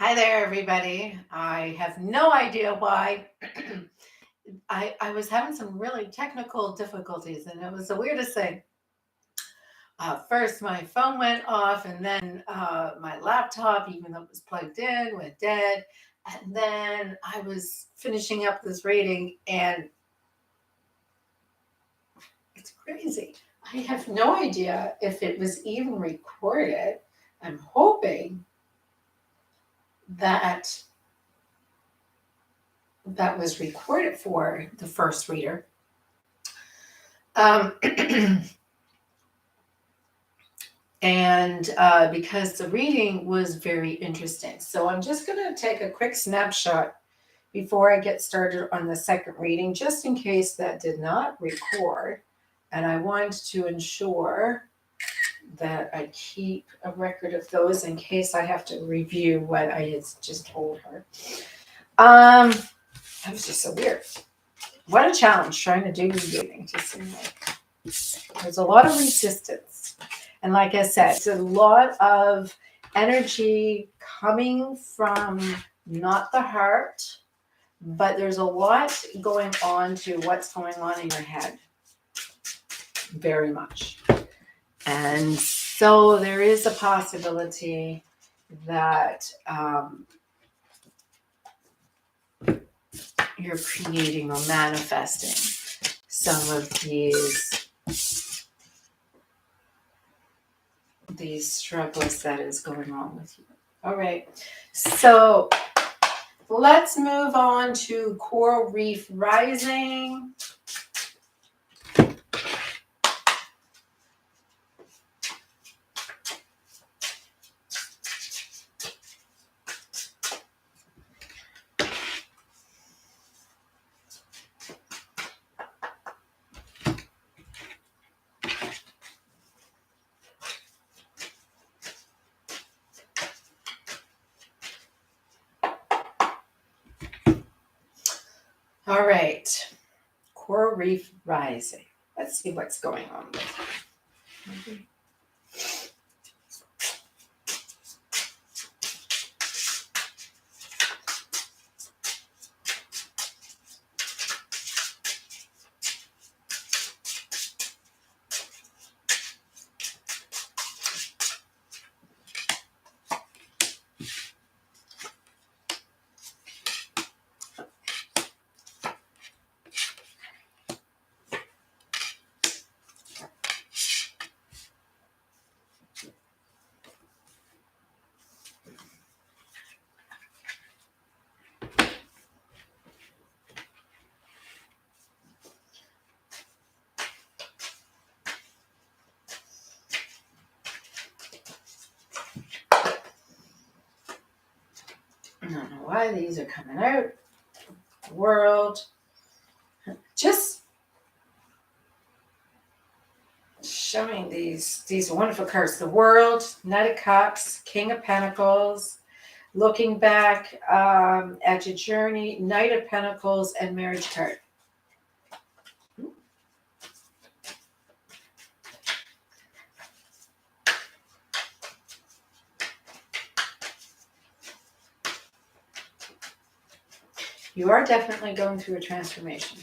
Hi there, everybody. I have no idea why. I was having some really technical difficulties, and it was the weirdest thing. First, my phone went off, and then my laptop, even though it was plugged in, went dead. And then I was finishing up this reading, and it's crazy. I have no idea if it was even recorded. I'm hoping that that was recorded for the first reader. And because the reading was very interesting. So I'm just going to take a quick snapshot before I get started on the second reading, just in case that did not record. And I want to ensure that I keep a record of those in case I have to review what I had just told her. That was just so weird. What a challenge trying to do reading. Just seemed like there's a lot of resistance. And like I said, it's a lot of energy coming from not the heart, but there's a lot going on to what's going on in your head. Very much. And so there is a possibility that you're creating or manifesting some of these struggles that is going on with you. All right. So let's move on to Coral Reef Rising. All right, Coral Reef Rising. Let's see what's going on with it. I don't know why these are coming out. World. Just showing these wonderful cards. The World, Knight of Cups, King of Pentacles, looking back at your journey, Knight of Pentacles, and Marriage card. You are definitely going through a transformation.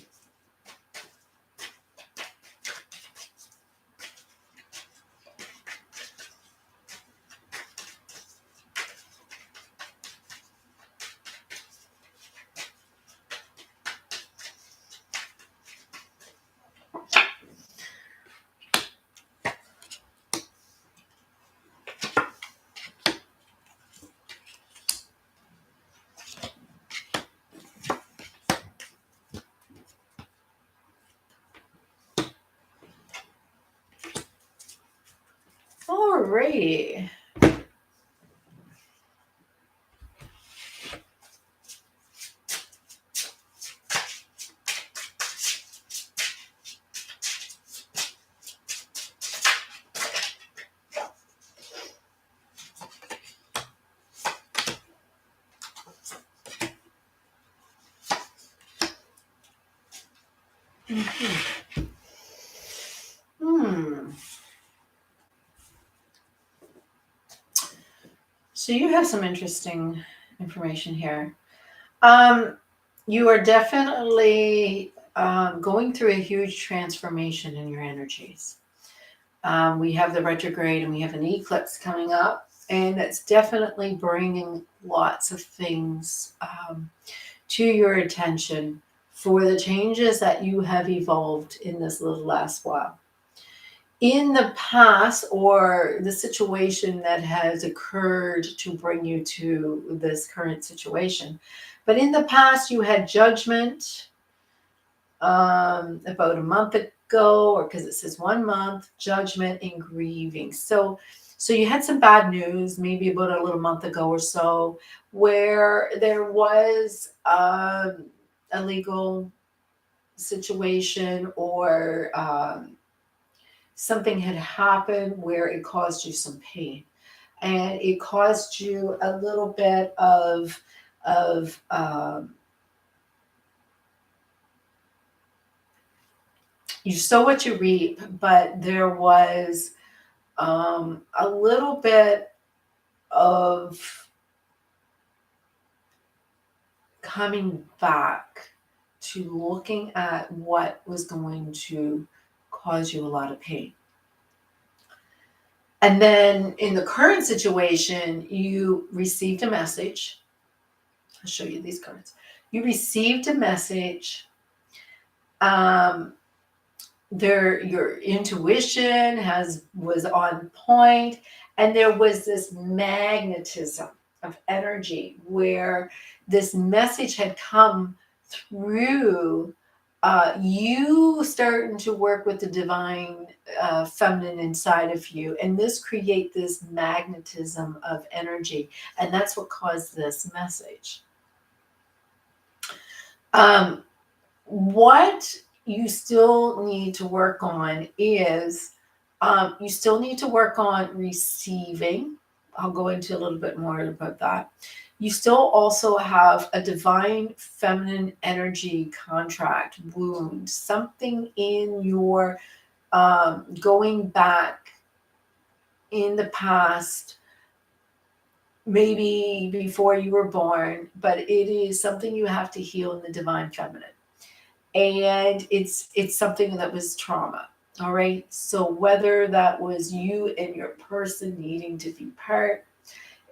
Alrighty. So you have some interesting information here. You are definitely going through a huge transformation in your energies. We have the retrograde and we have an eclipse coming up, and it's definitely bringing lots of things to your attention for the changes that you have evolved in this little last while. In the past, or the situation that has occurred to bring you to this current situation, but in the past you had judgment about a month ago, or because it says 1 month, judgment and grieving. So you had some bad news maybe about a little month ago or so, where there was a legal situation, or something had happened where it caused you some pain, and it caused you a little bit of you sow what you reap, but there was a little bit of coming back to looking at what was going to cause you a lot of pain. And then in the current situation, you received a message. I'll show you these cards. You received a message. Your intuition was on point, and there was this magnetism of energy where this message had come through you starting to work with the divine feminine inside of you, and this create this magnetism of energy, and that's what caused this message. What you still need to work on is you still need to work on receiving. I'll go into a little bit more about that. You still also have a divine feminine energy contract wound, something in your going back in the past, maybe before you were born, but it is something you have to heal in the divine feminine. And it's something that was trauma. All right. So whether that was you and your person needing to be part,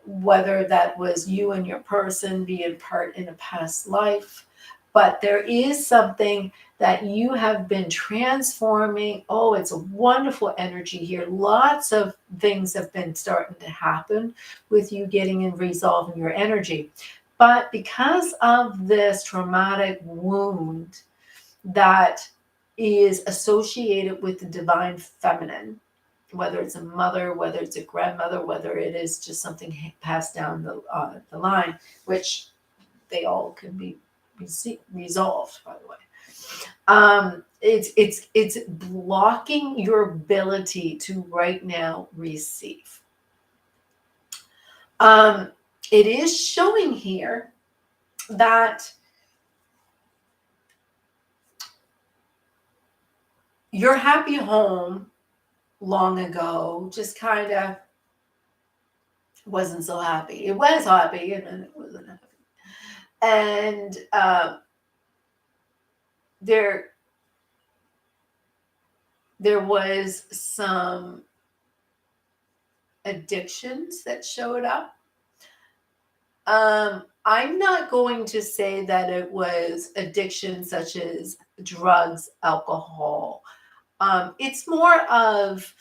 whether that was you and your person being part in a past life, but there is something that you have been transforming. Oh, it's a wonderful energy here. Lots of things have been starting to happen with you getting and resolving your energy. But because of this traumatic wound that is associated with the divine feminine, whether it's a mother, whether it's a grandmother, whether it is just something passed down the line, which they all can be resolved, by the way. It's blocking your ability to right now receive. It is showing here that your happy home long ago just kind of wasn't so happy. It was happy and then it wasn't happy. And there was some addictions that showed up. I'm not going to say that it was addiction such as drugs, alcohol. It's more of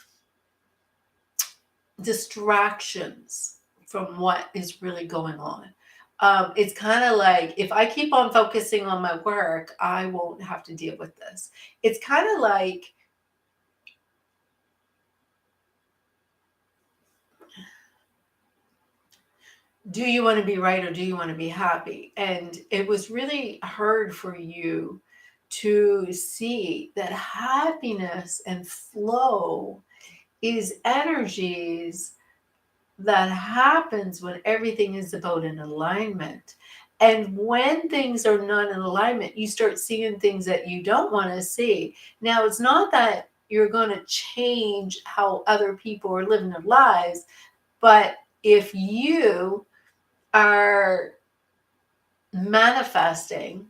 distractions from what is really going on. It's kind of like, if I keep on focusing on my work, I won't have to deal with this. It's kind of like, do you want to be right or do you want to be happy? And it was really hard for you to see that happiness and flow is energies that happens when everything is about an alignment. And when things are not in alignment, you start seeing things that you don't want to see. Now, it's not that you're going to change how other people are living their lives, but if you are manifesting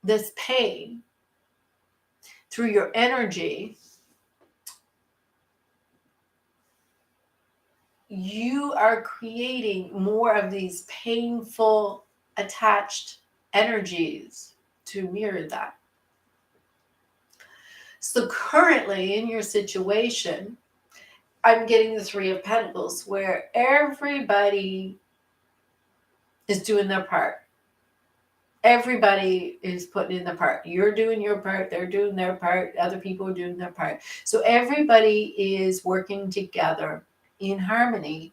this pain through your energy, you are creating more of these painful attached energies to mirror that. So currently in your situation, I'm getting the Three of Pentacles where everybody is doing their part. Everybody is putting in their part. You're doing your part, they're doing their part, other people are doing their part. So everybody is working together in harmony.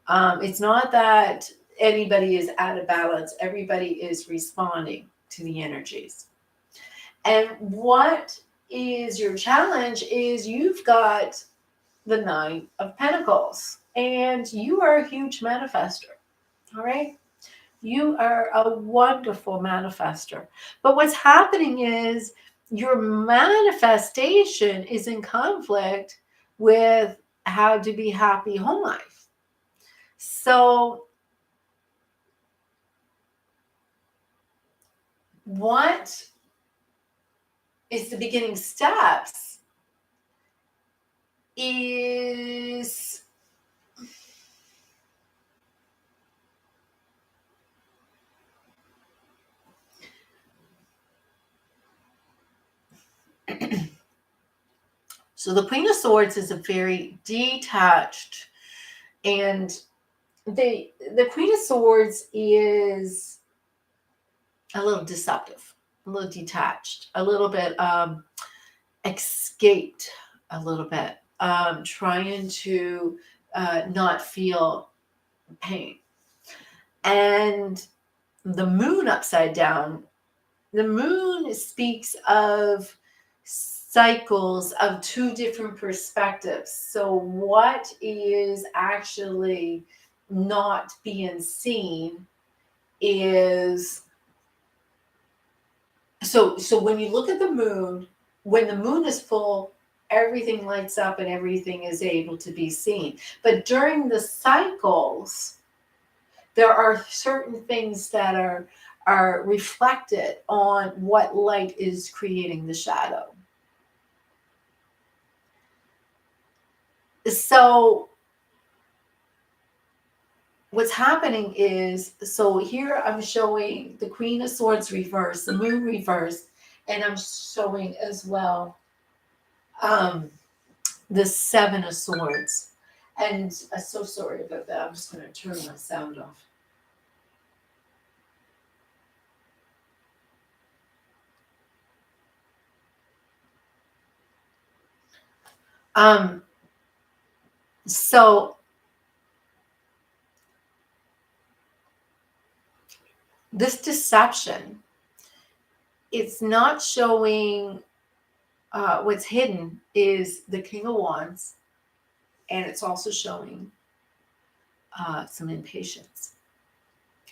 It's not that anybody is out of balance. Everybody is responding to the energies. And what is your challenge is you've got the Nine of Pentacles and you are a huge manifester. All right. You are a wonderful manifester. But what's happening is your manifestation is in conflict with how to be happy home life. So what is the beginning steps is so the Queen of Swords is a very detached, and the Queen of Swords is a little deceptive, a little detached, a little bit escaped, a little bit trying to not feel pain. And the moon upside down, the moon speaks of cycles of two different perspectives. So what is actually not being seen is so when you look at the moon, when the moon is full, everything lights up and everything is able to be seen. But during the cycles, there are certain things that are reflected on what light is creating the shadow. So what's happening is, so here I'm showing the Queen of Swords reverse, the moon reverse, and I'm showing as well the Seven of Swords. And I'm so sorry about that. I'm just going to turn my sound off. So this deception, it's not showing what's hidden is the King of Wands, and it's also showing some impatience.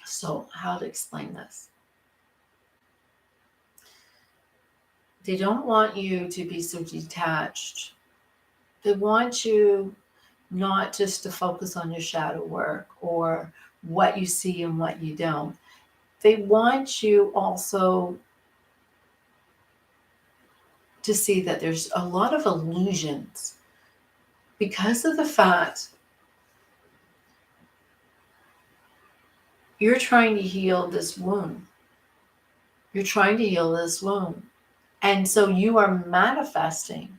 So how to explain this? They don't want you to be so detached. They want you not just to focus on your shadow work or what you see and what you don't. They want you also to see that there's a lot of illusions because of the fact you're trying to heal this wound. You're trying to heal this wound. And so you are manifesting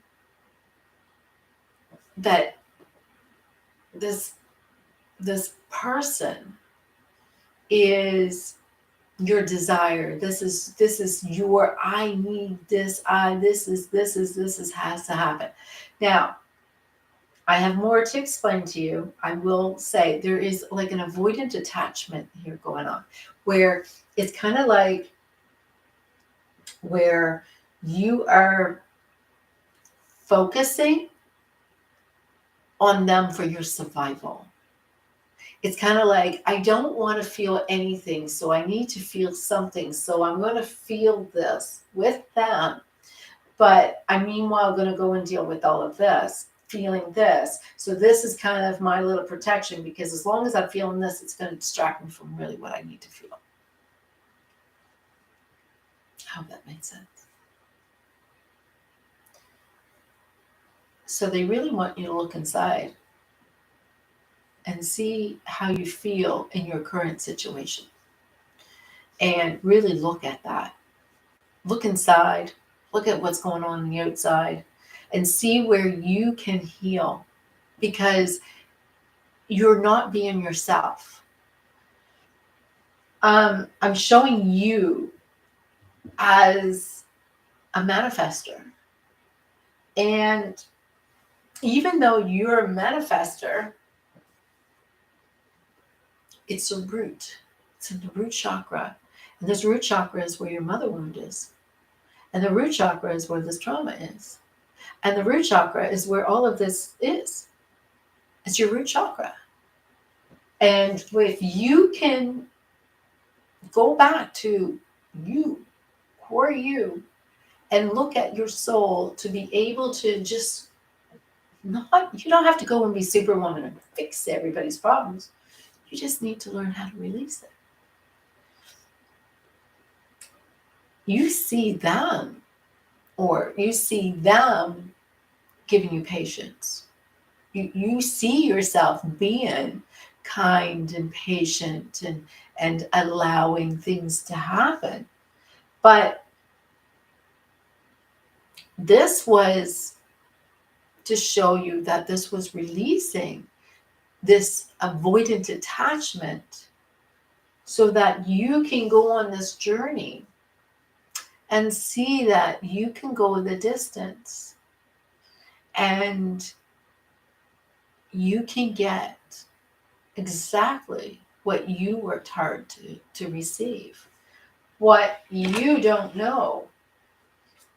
that this person is your desire. This is your, I need this, this has to happen. Now, I have more to explain to you. I will say there is like an avoidant attachment here going on, where it's kind of like where you are focusing on them for your survival. It's kind of like, I don't want to feel anything, so I need to feel something. So I'm going to feel this with them. But I'm meanwhile going to go and deal with all of this. feeling this. So this is kind of my little protection, because as long as I'm feeling this, it's going to distract me from really what I need to feel. I hope that made sense. So they really want you to look inside and see how you feel in your current situation. And really look at that. Look inside. Look at what's going on the outside and see where you can heal, because you're not being yourself. I'm showing you as a manifester. And even though you're a manifester, it's a root. It's in the root chakra. And this root chakra is where your mother wound is. And the root chakra is where this trauma is. And the root chakra is where all of this is. It's your root chakra. And if you can go back to you, core you, and look at your soul to be able to just you don't have to go and be Superwoman and fix everybody's problems. You just need to learn how to release it. You see them, or you see them giving you patience. You see yourself being kind and patient and allowing things to happen. But this was to show you that this was releasing this avoidant attachment so that you can go on this journey and see that you can go the distance and you can get exactly what you worked hard to receive. What you don't know,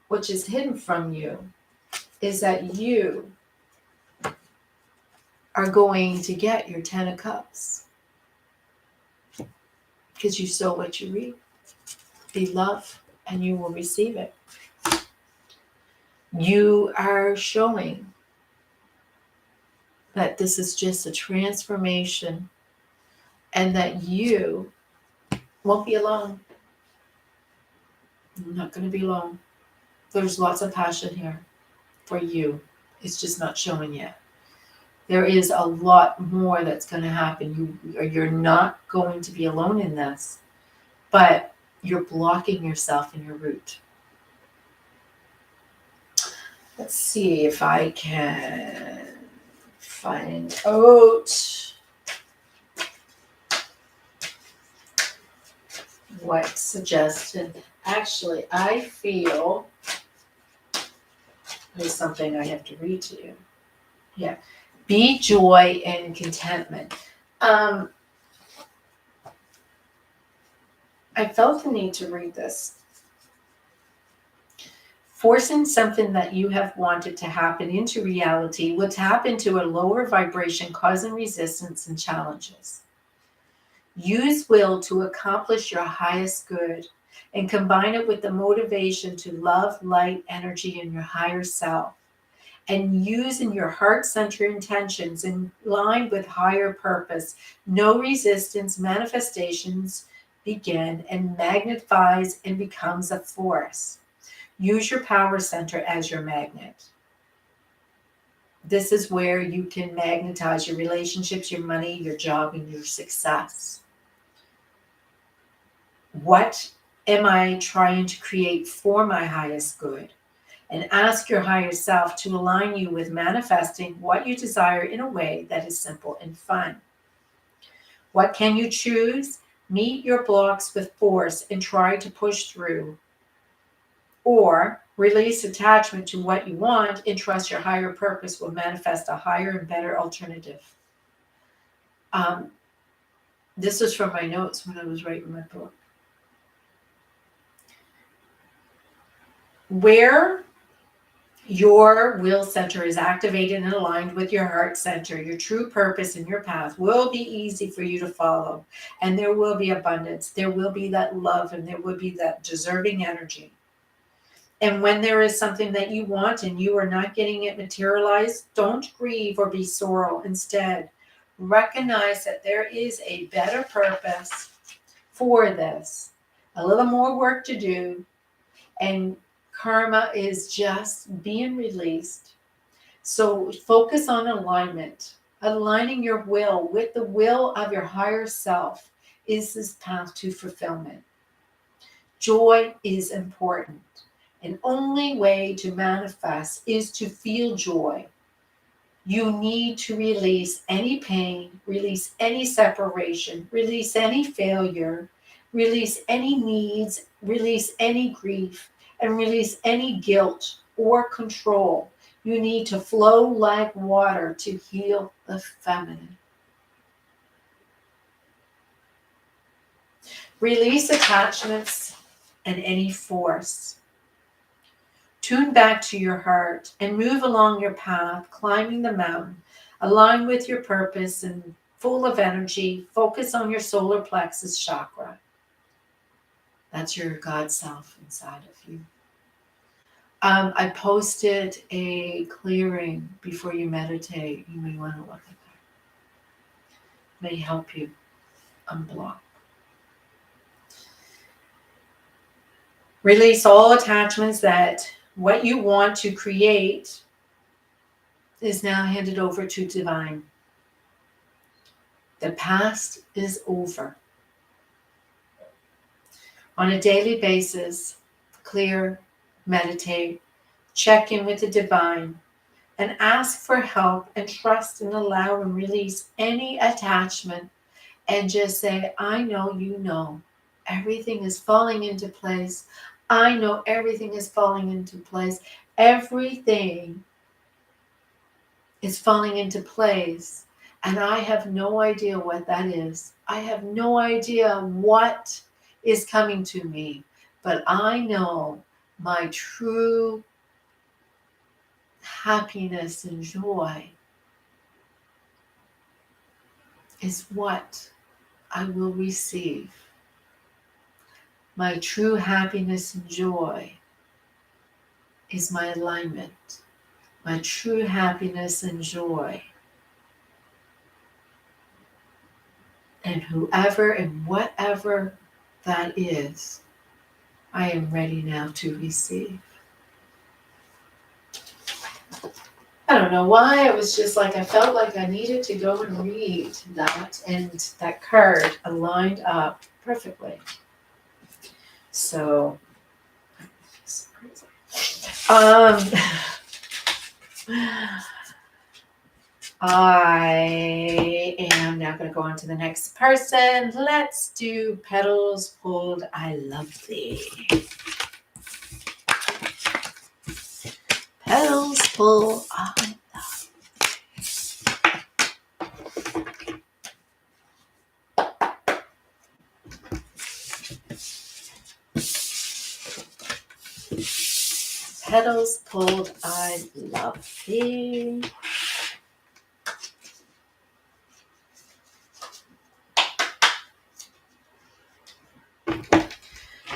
which is hidden from you, is that you are going to get your 10 of Cups, because you sow what you reap. Be love and you will receive it. You are showing that this is just a transformation and that you won't be alone. You're not going to be alone. There's lots of passion here for you. It's just not showing yet. There is a lot more that's going to happen. You're not going to be alone in this, but you're blocking yourself in your root. Let's see if I can find out what's suggested. Actually, I feel there's something I have to read to you. Yeah. Be joy and contentment. I felt the need to read this. Forcing something that you have wanted to happen into reality will tap into a lower vibration, causing resistance and challenges. Use will to accomplish your highest good and combine it with the motivation to love, light, energy, and your higher self. And use in your heart center intentions in line with higher purpose. No resistance, manifestations begin and magnifies and becomes a force. Use your power center as your magnet. This is where you can magnetize your relationships, your money, your job, and your success. What am I trying to create for my highest good? And ask your higher self to align you with manifesting what you desire in a way that is simple and fun. What can you choose? Meet your blocks with force and try to push through. Or release attachment to what you want and trust your higher purpose will manifest a higher and better alternative. This was from my notes when I was writing my book. Where your will center is activated and aligned with your heart center, your true purpose and your path will be easy for you to follow. And there will be abundance. There will be that love and there will be that deserving energy. And when there is something that you want and you are not getting it materialized, don't grieve or be sorrow. Instead, recognize that there is a better purpose for this, a little more work to do, and karma is just being released. So focus on alignment. Aligning your will with the will of your higher self is this path to fulfillment. Joy is important. An only way to manifest is to feel joy. You need to release any pain, release any separation, release any failure, release any needs, release any grief, and release any guilt or control. You need to flow like water to heal the feminine. Release attachments and any force. Tune back to your heart and move along your path, climbing the mountain. Align with your purpose and full of energy. Focus on your solar plexus chakra. That's your God self inside of you. I posted a clearing before you meditate. You may want to look at that. May help you unblock. Release all attachments that what you want to create is now handed over to divine. The past is over. On a daily basis, clear, meditate, check in with the divine, and ask for help and trust and allow and release any attachment and just say, I know you know. Everything is falling into place. I know everything is falling into place. Everything is falling into place. And I have no idea what that is. I have no idea what is coming to me. But I know my true happiness and joy is what I will receive. My true happiness and joy is my alignment. My true happiness and joy. And whoever and whatever that is, I am ready now to receive. I don't know why, it was just like I felt like I needed to go and read that, and that card aligned up perfectly. So, I am now going to go on to the next person. Let's do Petals Pulled I Love Thee. Petals Pulled I Love Thee. Petals Pulled I Love Thee.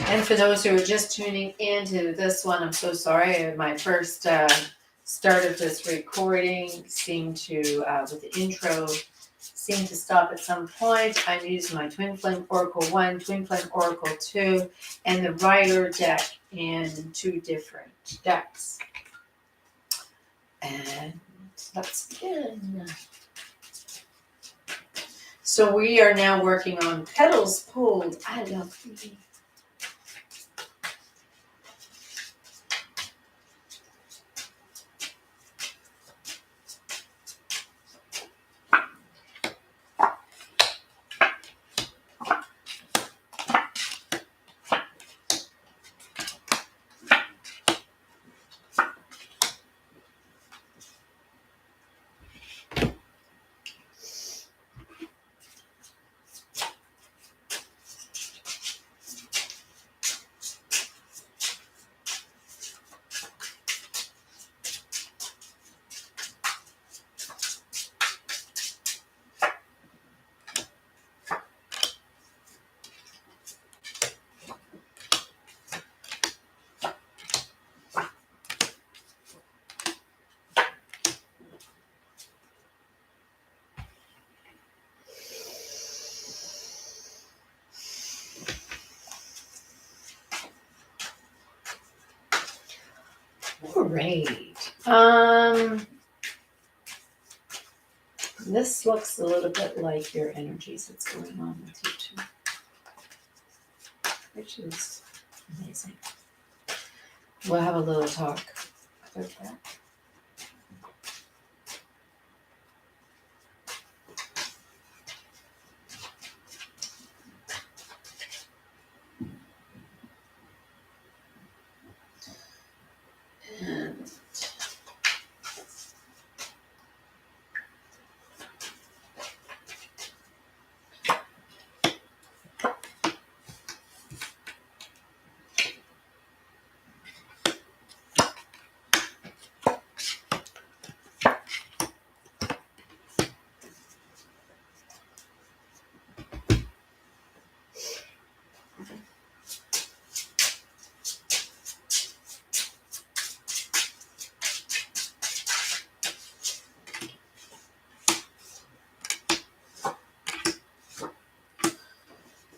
And for those who are just tuning into this one, I'm so sorry. My first start of this recording seemed to, with the intro, seemed to stop at some point. I'm using my Twin Flame Oracle 1, Twin Flame Oracle 2, and the Rider deck in 2 different decks. And let's begin. So we are now working on Petals Pulled I Love Thee. right. This looks a little bit like your energies that's going on with you too, which is amazing. We'll have a little talk about that. And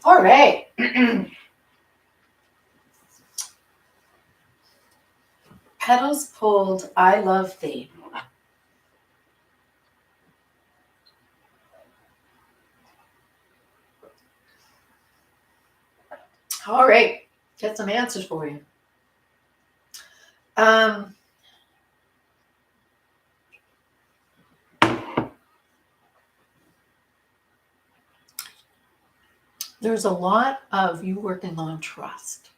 all right. Petals Pulled, I Love Thee. All right, get some answers for you. There's a lot of you working on trust.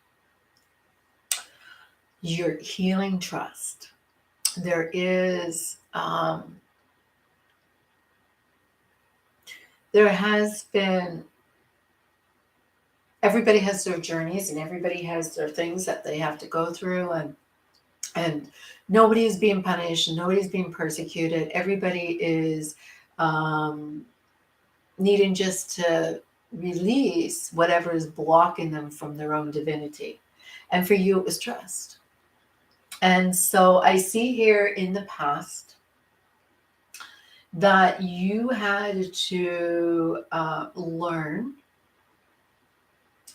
You're healing trust. There is, there has been, everybody has their journeys and everybody has their things that they have to go through, and nobody is being punished, nobody's being persecuted. Everybody is needing just to release whatever is blocking them from their own divinity. And for you, it was trust. And so I see here in the past that you had to learn.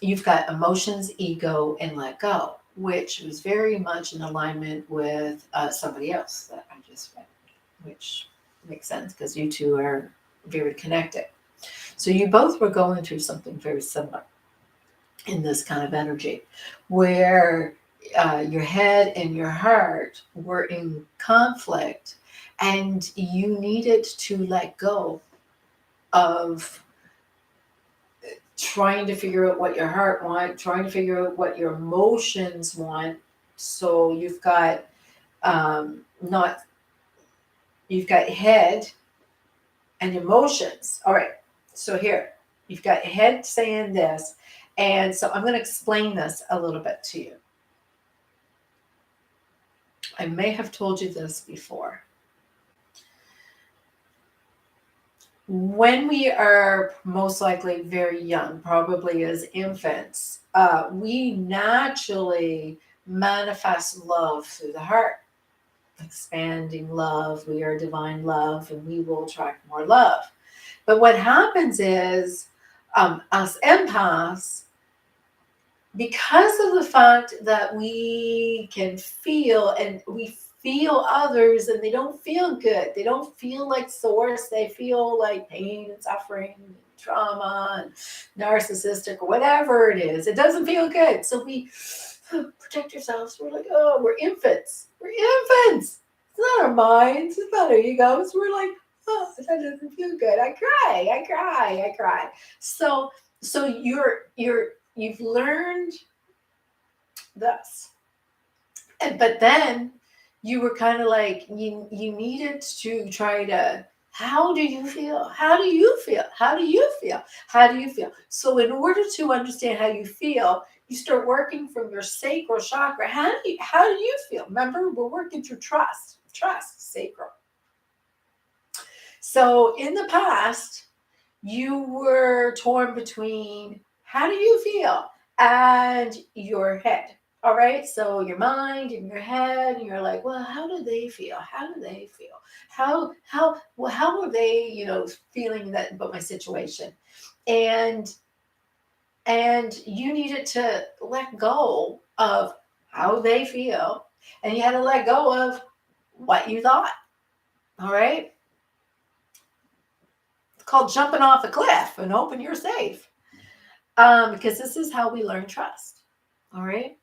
You've got emotions, ego, and let go, which was very much in alignment with somebody else that I just read, which makes sense because you two are very connected. So you both were going through something very similar in this kind of energy, where your head and your heart were in conflict, and you needed to let go of trying to figure out what your heart wants, trying to figure out what your emotions want. So you've got you've got head and emotions. All right. So here, you've got head saying this. And so I'm going to explain this a little bit to you. I may have told you this before. When we are most likely very young, probably as infants, we naturally manifest love through the heart. Expanding love, we are divine love, and we will attract more love. But what happens is, us empaths, because of the fact that we can feel, and we feel others and they don't feel good, they don't feel like source, they feel like pain and suffering and trauma and narcissistic or whatever it is, it doesn't feel good. So we protect ourselves. We're like, oh, we're infants. We're infants. It's not our minds. It's not our egos. We're like, oh, that doesn't feel good. I cry. So you've learned this, but then you were kind of like, you needed to try to, how do you feel? So in order to understand how you feel, you start working from your sacral chakra. How do you feel? Remember, we're working through trust, sacral. So in the past, you were torn between how do you feel and your head. All right. So your mind and your head, and you're like, well, how do they feel? How are they, feeling that about my situation? And you needed to let go of how they feel And you had to let go of what you thought. All right. It's called jumping off a cliff and hoping you're safe. Because this is how we learn trust. All right.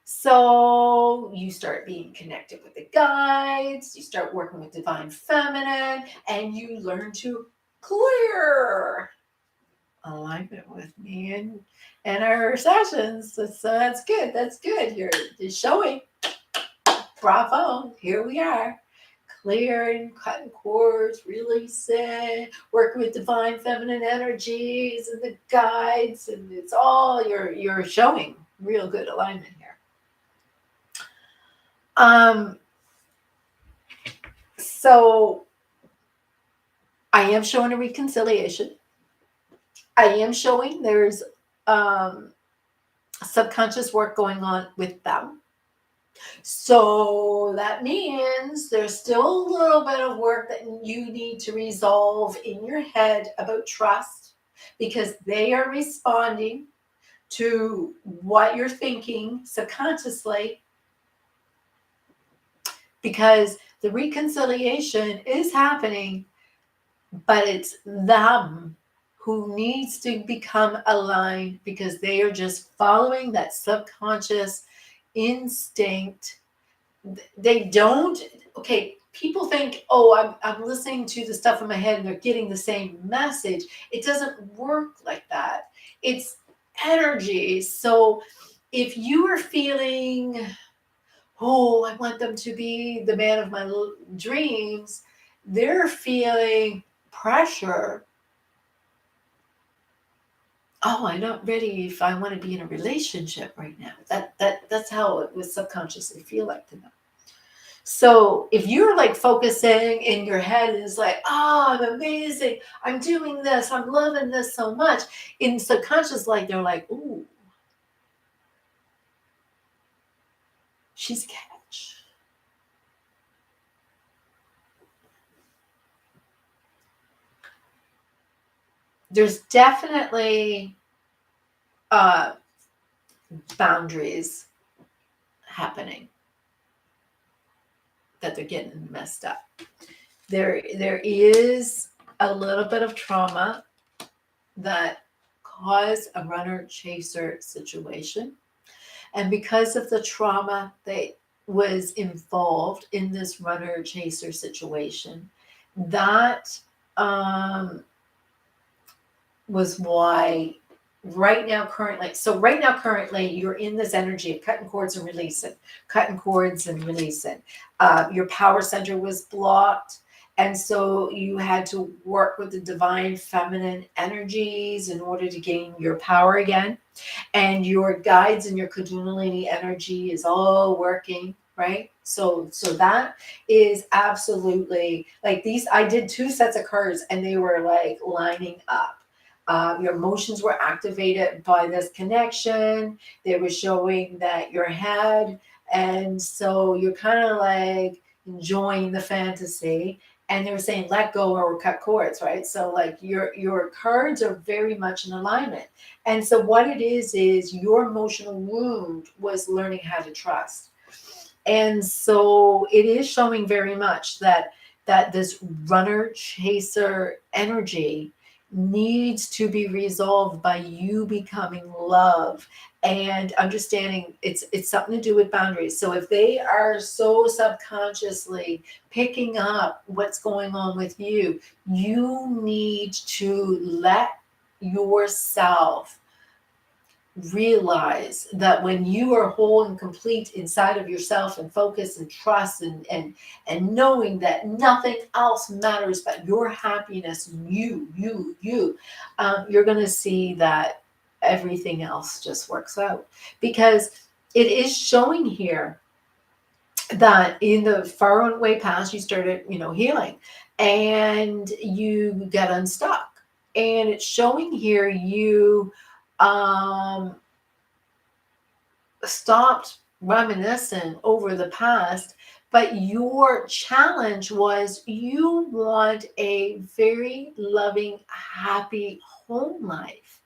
So you start being connected with the guides, you start working with divine feminine, and you learn to clear alignment with me and our sessions. So that's good. That's good. You're showing. Bravo. Here we are. Clearing, cutting cords, releasing, working with divine feminine energies and the guides, and it's all you're showing real good alignment here. So I am showing a reconciliation. I am showing there's subconscious work going on with them. So that means there's still a little bit of work that you need to resolve in your head about trust, because they are responding to what you're thinking subconsciously, because the reconciliation is happening, but it's them who needs to become aligned, because they are just following that subconscious instinct. They don't, okay, people think, oh, I'm listening to the stuff in my head and they're getting the same message. It doesn't work like that. It's energy. So if you are feeling, oh, I want them to be the man of my dreams, they're feeling pressure. Oh, I'm not ready if I want to be in a relationship right now. That's how it would subconsciously feel like to them. So if you're like focusing in your head is like, oh, I'm amazing, I'm doing this, I'm loving this so much. In subconscious, like they're like, ooh, she's a catch. There's definitely boundaries happening that they're getting messed up. There is a little bit of trauma that caused a runner chaser situation. And because of the trauma that was involved in this runner chaser situation, that was why right now currently you're in this energy of cutting cords and releasing. Your power center was blocked, and so you had to work with the divine feminine energies in order to gain your power again. And your guides and your kundalini energy is all working, right? So that is absolutely like these. I did 2 sets of cards and they were like lining up. Your emotions were activated by this connection. They were showing that your head, and so you're kind of like enjoying the fantasy. And they were saying let go or cut cords, right? So like your cards are very much in alignment. And so what it is your emotional wound was learning how to trust. And so it is showing very much that this runner chaser energy needs to be resolved by you becoming love and understanding it's something to do with boundaries. So if they are so subconsciously picking up what's going on with you, you need to let yourself realize that when you are whole and complete inside of yourself and focus and trust and knowing that nothing else matters but your happiness, you're going to see that everything else just works out, because it is showing here that in the far away past you started healing and you got unstuck, and it's showing here you stopped reminiscing over the past, but your challenge was you want a very loving, happy home life.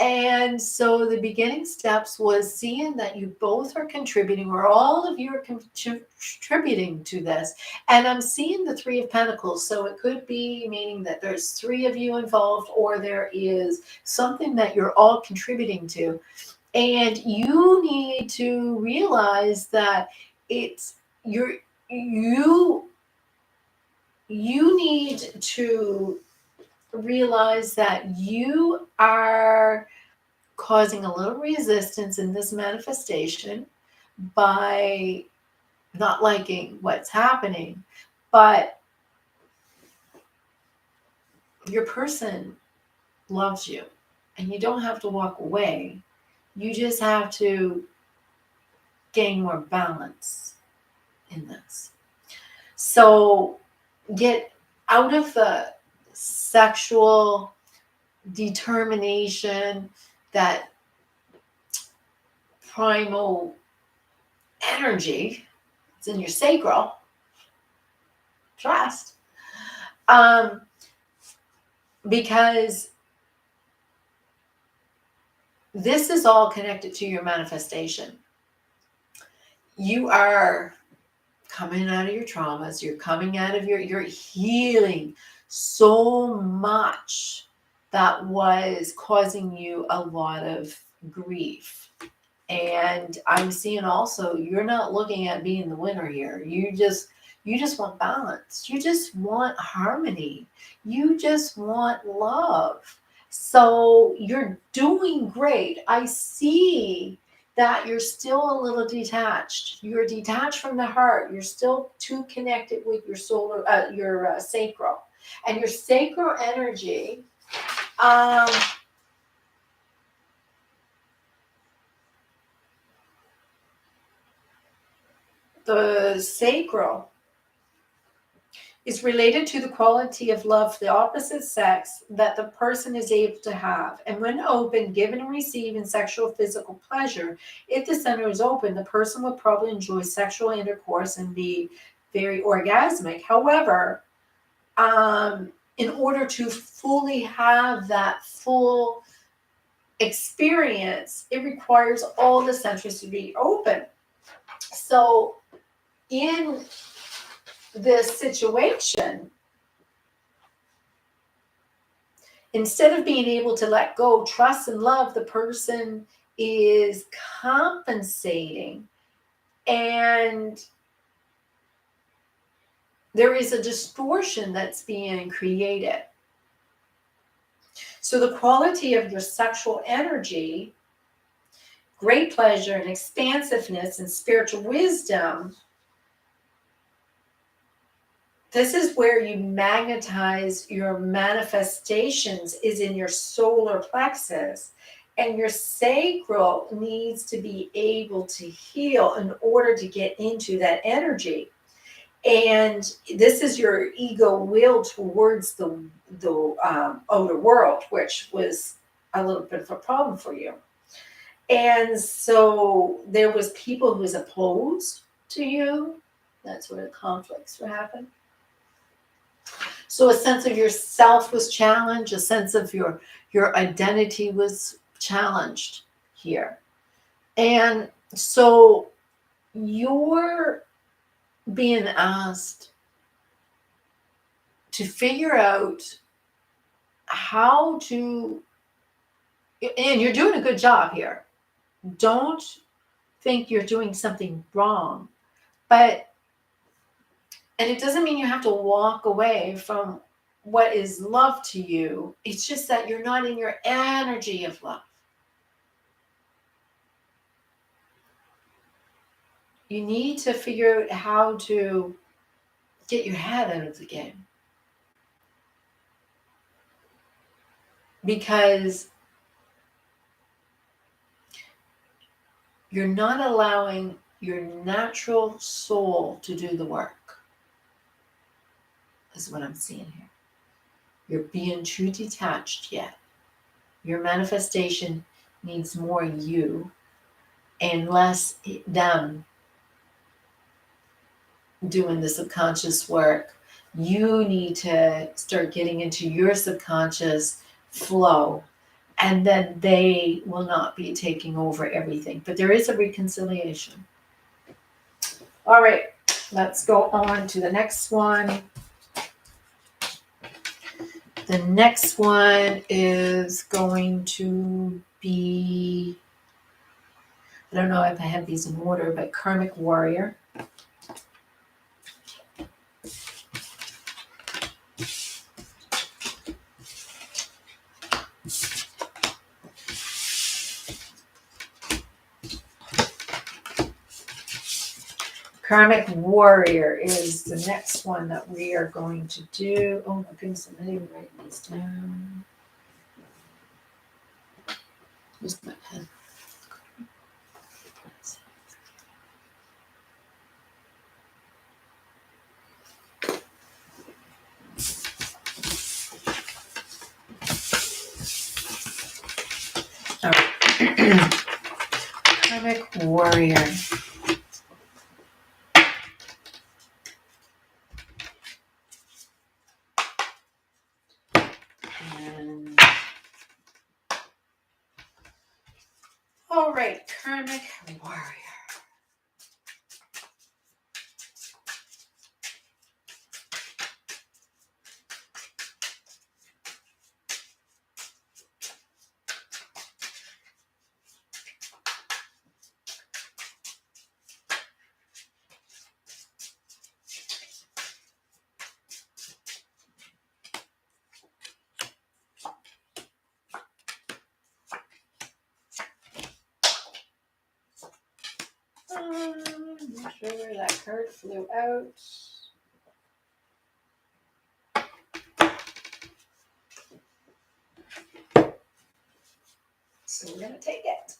And so the beginning steps was seeing that you both are contributing, or all of you are contributing to this. And I'm seeing the Three of Pentacles. So it could be meaning that there's three of you involved, or there is something that you're all contributing to. And you need to realize that it's you need to realize that you are causing a little resistance in this manifestation by not liking what's happening, but your person loves you and you don't have to walk away. You just have to gain more balance in this. So get out of the sexual determination, that primal energy. It's in your sacral. Trust. Because this is all connected to your manifestation. You are coming out of your traumas. You're coming out of you're healing so much that was causing you a lot of grief. And I'm seeing also, you're not looking at being the winner here. You just want balance. You just want harmony. You just want love. So you're doing great. I see that you're still a little detached. You're detached from the heart. You're still too connected with your solar, your sacral. And your sacral energy, the sacral is related to the quality of love for the opposite sex that the person is able to have. And when open, given and receiving sexual physical pleasure, if the center is open, the person will probably enjoy sexual intercourse and be very orgasmic. However, in order to fully have that full experience, it requires all the centers to be open. So in this situation, instead of being able to let go, trust, and love, the person is compensating, and there is a distortion that's being created. So the quality of your sexual energy, great pleasure and expansiveness and spiritual wisdom, this is where you magnetize your manifestations, is in your solar plexus. And your sacral needs to be able to heal in order to get into that energy. And this is your ego will towards the outer world, which was a little bit of a problem for you. And so there was people who was opposed to you. That's where the conflicts would happen. So a sense of yourself was challenged. A sense of your identity was challenged here. And so you're being asked to figure out how to, and you're doing a good job here. Don't think you're doing something wrong, but, and it doesn't mean you have to walk away from what is love to you. It's just that you're not in your energy of love. You need to figure out how to get your head out of the game. Because you're not allowing your natural soul to do the work, is what I'm seeing here. You're being too detached yet. Your manifestation needs more you and less them doing the subconscious work. You need to start getting into your subconscious flow and then they will not be taking over everything. But there is a reconciliation. All right, let's go on to the next one. The next one is going to be, I don't know if I have these in order, but Karmic Warrior. Karmic Warrior is the next one that we are going to do. Oh my goodness, I'm not even writing these down. Where's my pen? All right. Karmic Warrior. And all right, Karmic Warrior. Not sure where that card flew out. So we're going to take it.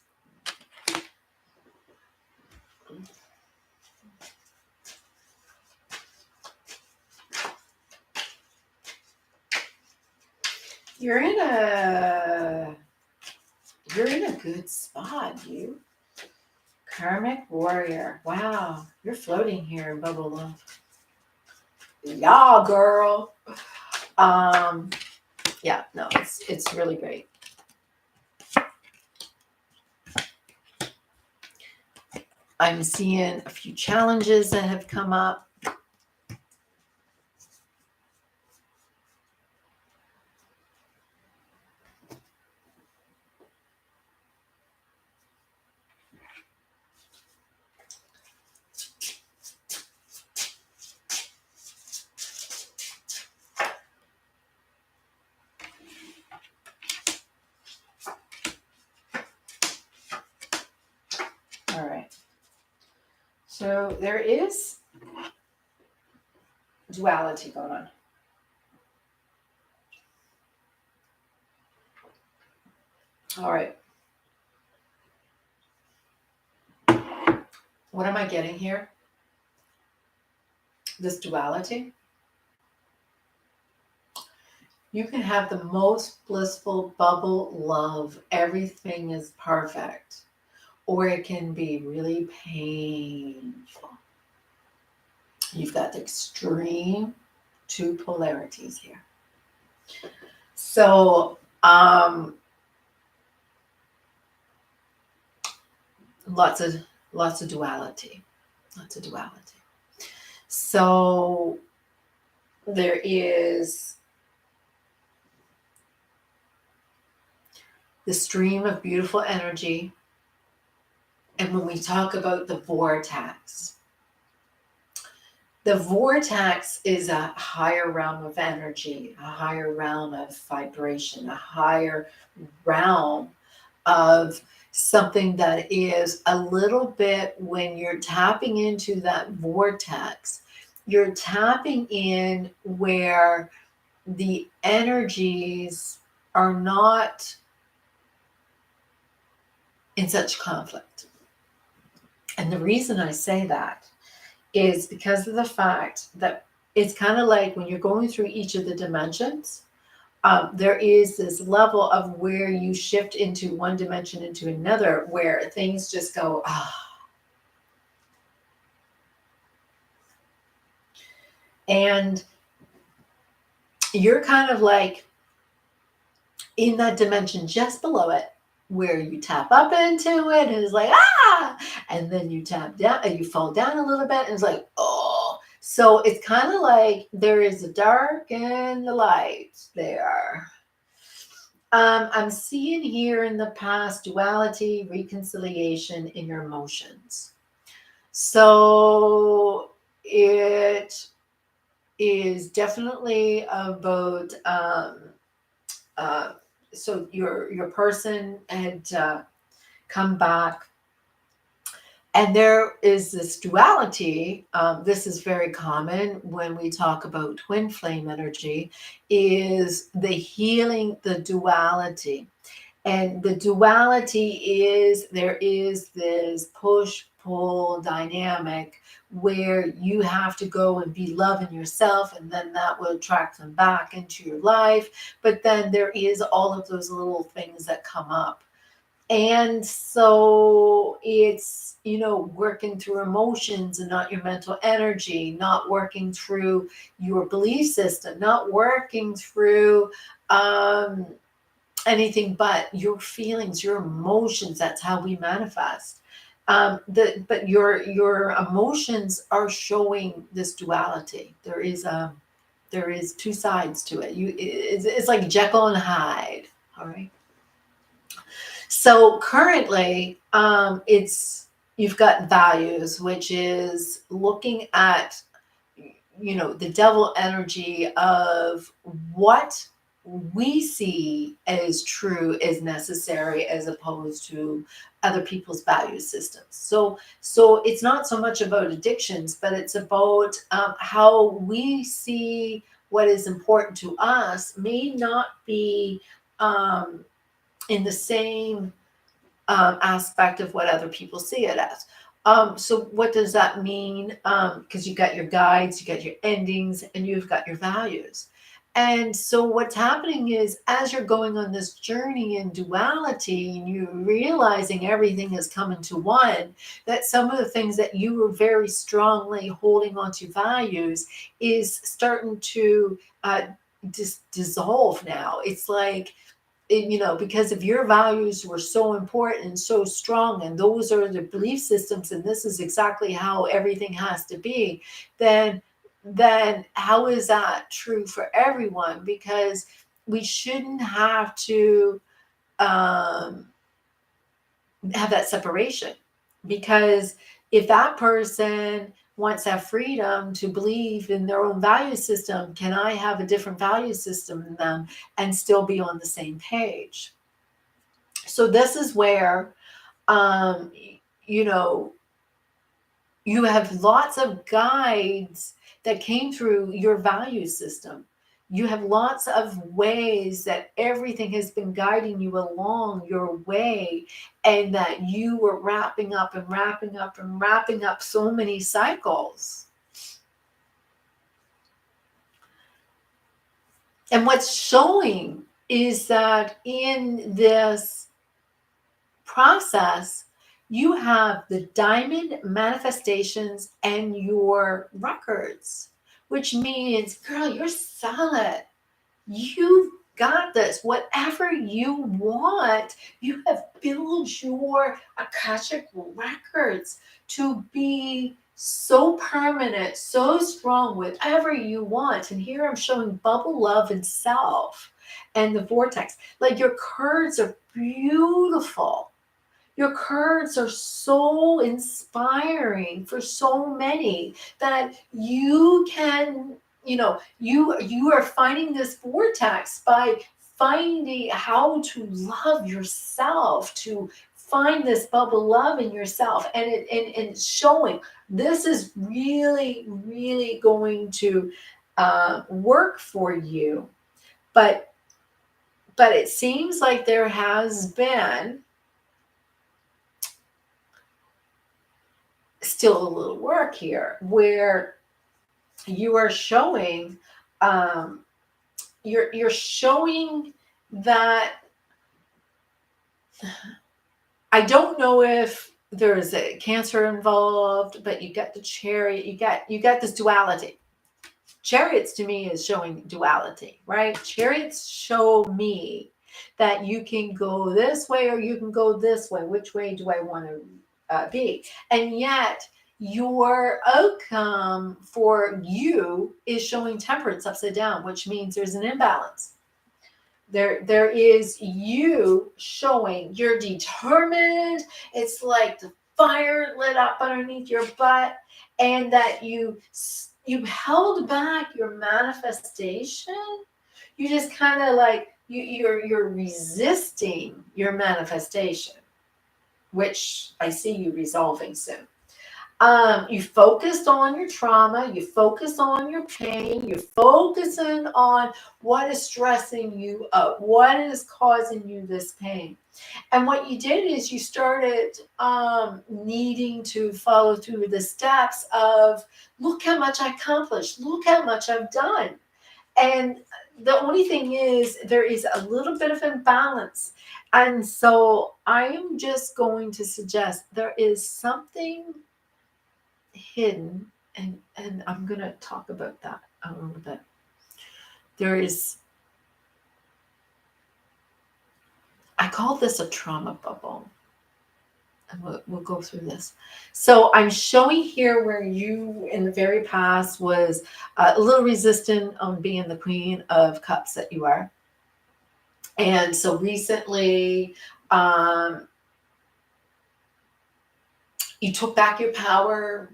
You're in a good spot, you. Karmic Warrior. Wow, you're floating here in bubble love. Yeah, girl. Yeah, no, it's really great. I'm seeing a few challenges that have come up. All right. So there is duality going on. All right. What am I getting here? This duality. You can have the most blissful bubble love. Everything is perfect. Or it can be really painful. You've got the extreme two polarities here. So, lots of duality. Lots of duality. So there is the stream of beautiful energy. And when we talk about the vortex is a higher realm of energy, a higher realm of vibration, a higher realm of something that is a little bit, when you're tapping into that vortex, you're tapping in where the energies are not in such conflict. And the reason I say that is because of the fact that it's kind of like when you're going through each of the dimensions, there is this level of where you shift into one dimension into another, where things just go, and you're kind of like in that dimension just below it, where you tap up into it and it's like, ah, and then you tap down and you fall down a little bit and it's like, oh. So it's kind of like there is the dark and the light there. I'm seeing here in the past duality, reconciliation in your emotions. So it is definitely about so your person had come back, and there is this duality. This is very common when we talk about twin flame energy, is the healing the duality. And the duality is there is this push pull dynamic where you have to go and be loving yourself, and then that will attract them back into your life. But then there is all of those little things that come up. And so it's, working through emotions and not your mental energy, not working through your belief system, not working through anything but your feelings, your emotions. That's how we manifest. But your emotions are showing this duality. There is two sides to it. It's like Jekyll and Hyde. All right. So currently, it's you've got values, which is looking at the devil energy of what we see as true, as necessary, as opposed to other people's value systems. So it's not so much about addictions, but it's about how we see what is important to us may not be in the same aspect of what other people see it as. So what does that mean? Because you got your guides, you got your endings, and you've got your values. And so what's happening is, as you're going on this journey in duality and you're realizing everything is coming to one, that some of the things that you were very strongly holding onto values is starting to dissolve now. It's like, because if your values were so important and so strong, and those are the belief systems, and this is exactly how everything has to be, then how is that true for everyone? Because we shouldn't have to have that separation. Because if that person wants that freedom to believe in their own value system, can I have a different value system than them and still be on the same page? So this is where, um, you know, you have lots of guides that came through your value system. You have lots of ways that everything has been guiding you along your way, and that you were wrapping up and wrapping up and wrapping up so many cycles. And what's showing is that in this process, you have the diamond manifestations and your records, which means, girl, you're solid. You've got this. Whatever you want, you have built your Akashic records to be so permanent, so strong, whatever you want. And here I'm showing bubble love and self and the vortex. Like, your cards are beautiful. Your cards are so inspiring for so many that you can, you are finding this vortex by finding how to love yourself, to find this bubble love in yourself, and it's showing this is really, really going to work for you. But it seems like there has been still a little work here, where you are showing you're showing that, I don't know if there's a Cancer involved, but you got the Chariot, you got this duality. Chariots to me is showing duality, right? Chariots show me that you can go this way or you can go this way. Which way do I want to be? And yet your outcome for you is showing temperance upside down, which means there's an imbalance. There is you showing you're determined. It's like the fire lit up underneath your butt, and that you held back your manifestation. You just kind of like you're resisting your manifestation, which I see you resolving soon. You focused on your trauma, you focus on your pain, you're focusing on what is stressing you out, what is causing you this pain. And what you did is you started needing to follow through the steps of, look how much I accomplished, look how much I've done. And the only thing is, there is a little bit of imbalance. And so I am just going to suggest there is something hidden, and I'm going to talk about that a little bit. There is, I call this a trauma bubble, and we'll go through this. So I'm showing here where you in the very past was a little resistant on being the Queen of Cups that you are. And so recently you took back your power,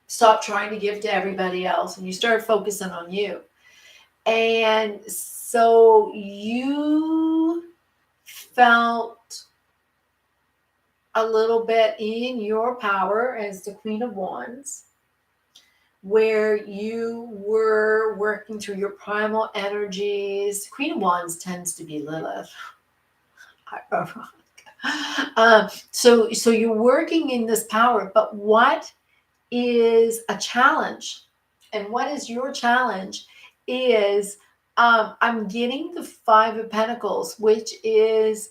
stop trying to give to everybody else, and you start focusing on you. And so you felt a little bit in your power as the Queen of Wands, where you were working through your primal energies. Queen of Wands tends to be Lilith. So you're working in this power, but what is a challenge, and what is your challenge is I'm getting the Five of Pentacles, which is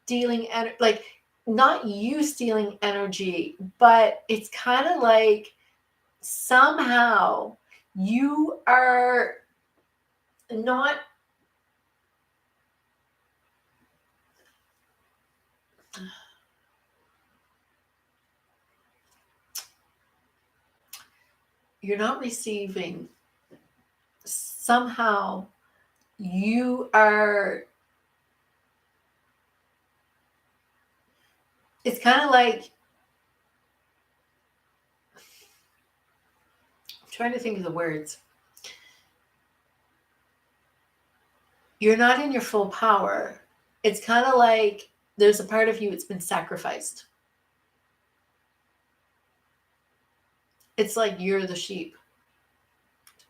stealing like not you stealing energy, but it's kind of like somehow you are not receiving. Somehow you are, it's kind of like, I'm trying to think of the words. You're not in your full power. It's kind of like there's a part of you that's been sacrificed. It's like you're the sheep.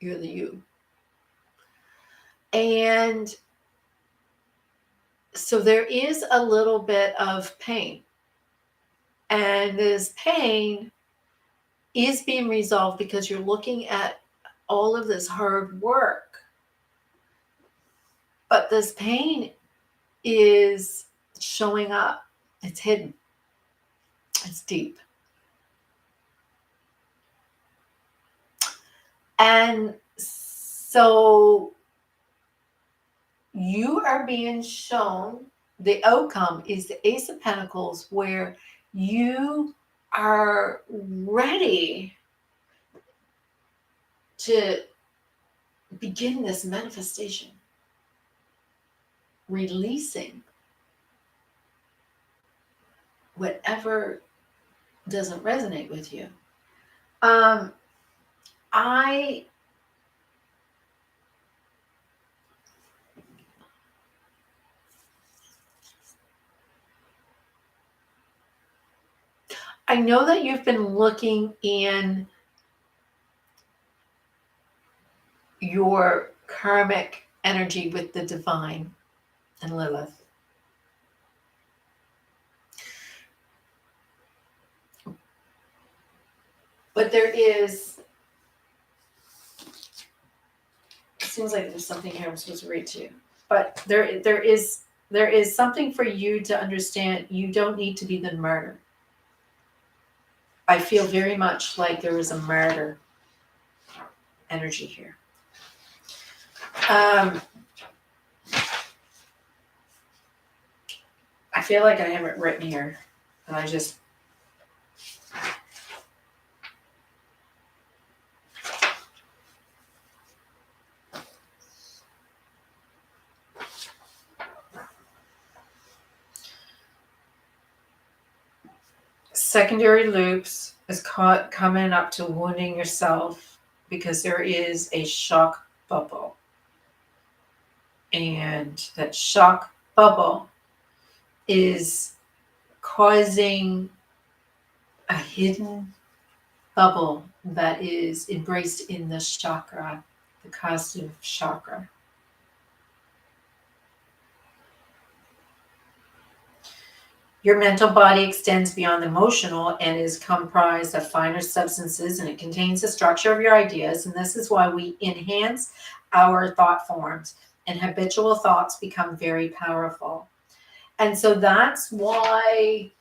You're the you. And so there is a little bit of pain. And this pain is being resolved because you're looking at all of this hard work. But this pain is showing up. It's hidden. It's deep. And so you are being shown, the outcome is the Ace of Pentacles, where you are ready to begin this manifestation, releasing whatever doesn't resonate with you. I know that you've been looking in your karmic energy with the divine and Lilith. But there is, it seems like there's something here I'm supposed to read to you. But there is something for you to understand. You don't need to be the martyr. I feel very much like there is a martyr energy here. feel like I have it written here, and I just... Secondary loops is coming up to wounding yourself because there is a shock bubble. And that shock bubble is causing a hidden bubble that is embraced in the chakra, the Cosmic Chakra. Your mental body extends beyond the emotional and is comprised of finer substances, and it contains the structure of your ideas. And this is why we enhance our thought forms, and habitual thoughts become very powerful. And so that's why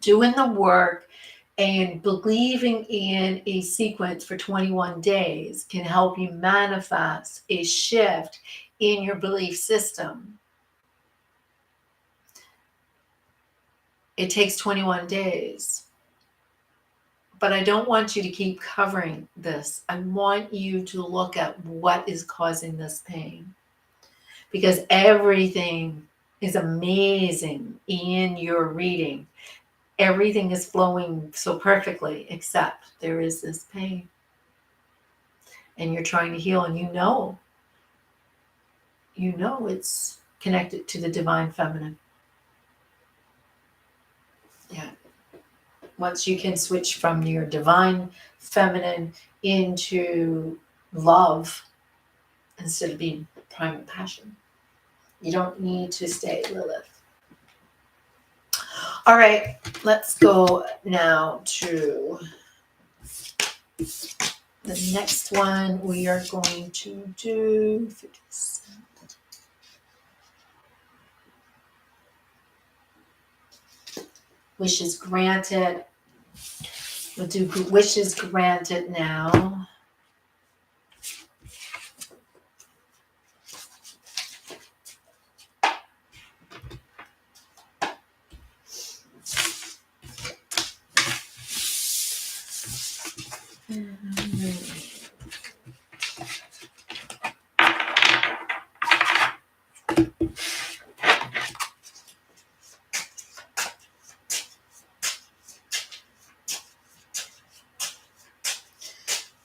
doing the work and believing in a sequence for 21 days can help you manifest a shift in your belief system. It takes 21 days. But I don't want you to keep covering this. I want you to look at what is causing this pain. Because everything is amazing in your reading. Everything is flowing so perfectly, except there is this pain. And you're trying to heal, and you know it's connected to the divine feminine. Yeah. Once you can switch from your divine feminine into love instead of being primal passion, you don't need to stay Lilith. All right, let's go now to the next one. We are going to do 57. Wishes granted. We'll do wishes granted now.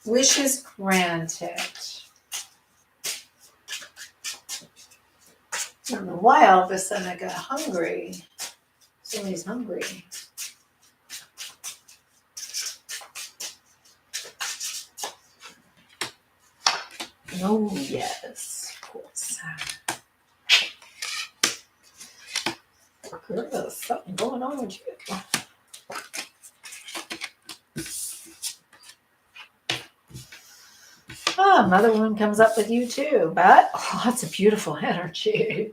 Wishes granted. I don't know why all of a sudden I got hungry. Somebody's hungry. Oh, yes. Of course. There's something going on with you. Oh, another one comes up with you too, but lots of beautiful energy.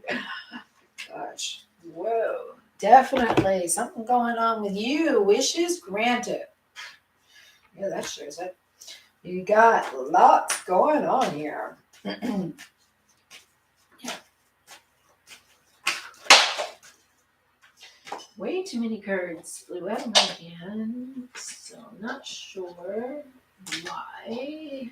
Gosh, whoa, definitely something going on with you. Wishes granted. Yeah, that shows it. You got lots going on here. Yeah. Way too many cards flew out of my hand, so I'm not sure why.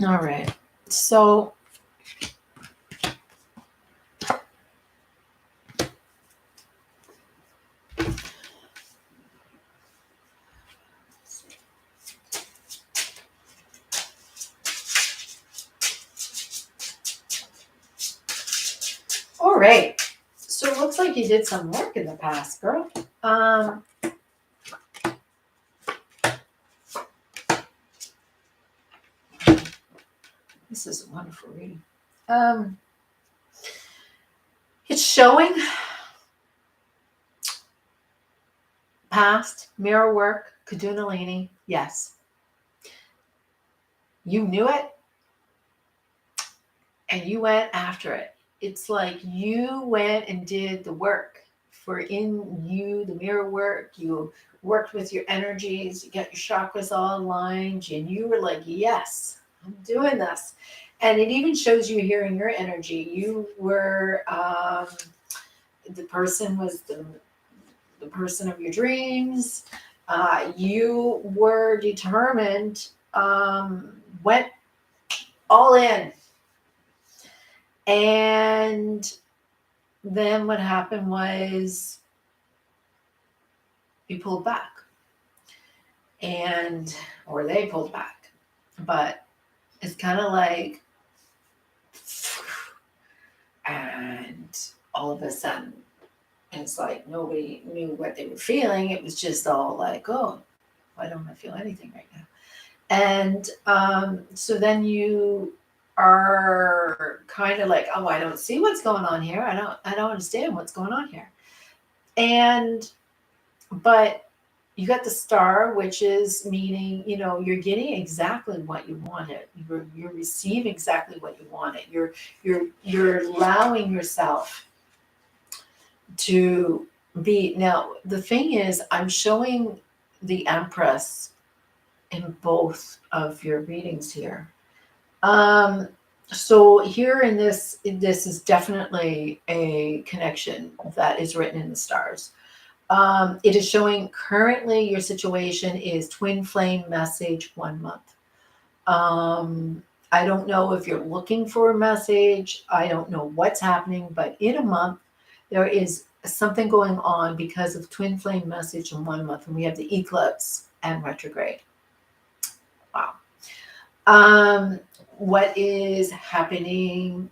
All right, so all right, so it looks like you did some work in the past, girl. This is a wonderful reading. It's showing past, mirror work, Kundalini, yes. You knew it and you went after it. It's like you went and did the work for in you, the mirror work. You worked with your energies, you got your chakras all aligned, and you were like, yes, I'm doing this. And it even shows you here in your energy. You were the person was the person of your dreams. You were determined, went all in. And then what happened was you pulled back, and or they pulled back. But it's kind of like, and all of a sudden it's like nobody knew what they were feeling. It was just all like, oh, why don't I feel anything right now? And so then you are kind of like, oh, I don't see what's going on here. I don't understand what's going on here. And but you got the star, which is meaning, you know, you're getting exactly what you wanted. You're receiving exactly what you wanted. You're allowing yourself to be. Now the thing is, I'm showing the Empress in both of your readings here. So here in this is definitely a connection that is written in the stars. It is showing currently your situation is twin flame message 1 month. I don't know if you're looking for a message. I don't know what's happening, but in a month, there is something going on because of twin flame message in 1 month. And we have the eclipse and retrograde. Wow. What is happening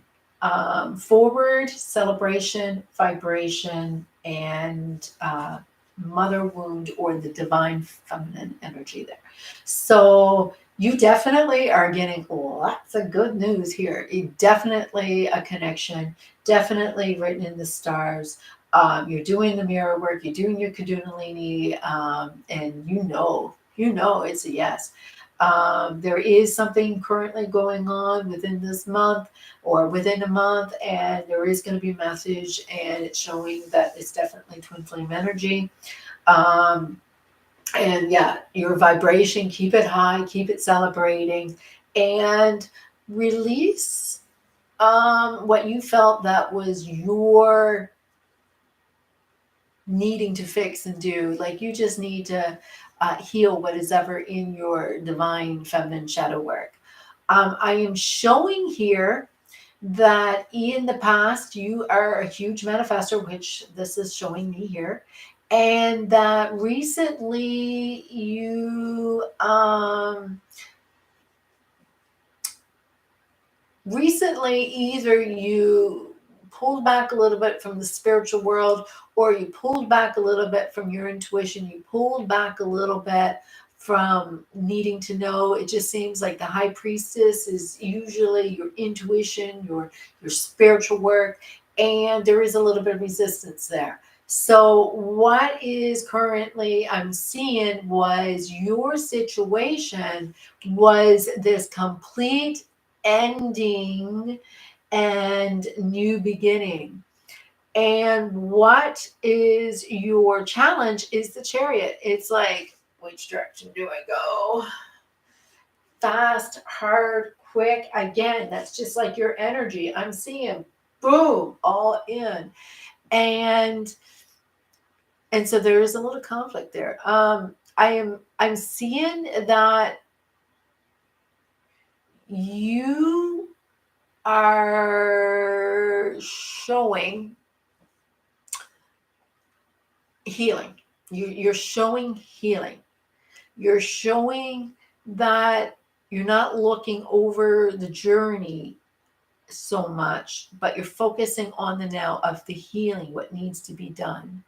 forward, celebration, vibration, and mother wound or the divine feminine energy there. So you definitely are getting lots of good news here. Definitely a connection, definitely written in the stars. You're doing the mirror work, you're doing your Kundalini, and you know it's a yes. There is something currently going on within this month or within a month, and there is going to be a message, and it's showing that it's definitely twin flame energy. And yeah, your vibration, keep it high, keep it celebrating, and release what you felt that was your needing to fix and do. Like you just need to heal what is ever in your divine feminine shadow work. I am showing here that in the past you are a huge manifestor, which this is showing me here, and that recently you either you pulled back a little bit from the spiritual world, or you pulled back a little bit from your intuition, you pulled back a little bit from needing to know. It just seems like the high priestess is usually your intuition, your spiritual work, and there is a little bit of resistance there. So what is currently I'm seeing was your situation was this complete ending and new beginning. And what is your challenge is the Chariot. It's like, which direction do I go? Fast, hard, quick. Again, that's just like your energy. I'm seeing boom, all in. And so there is a little conflict there. I'm seeing that you are showing healing. You're showing healing. You're showing that you're not looking over the journey so much, but you're focusing on the now of the healing, what needs to be done.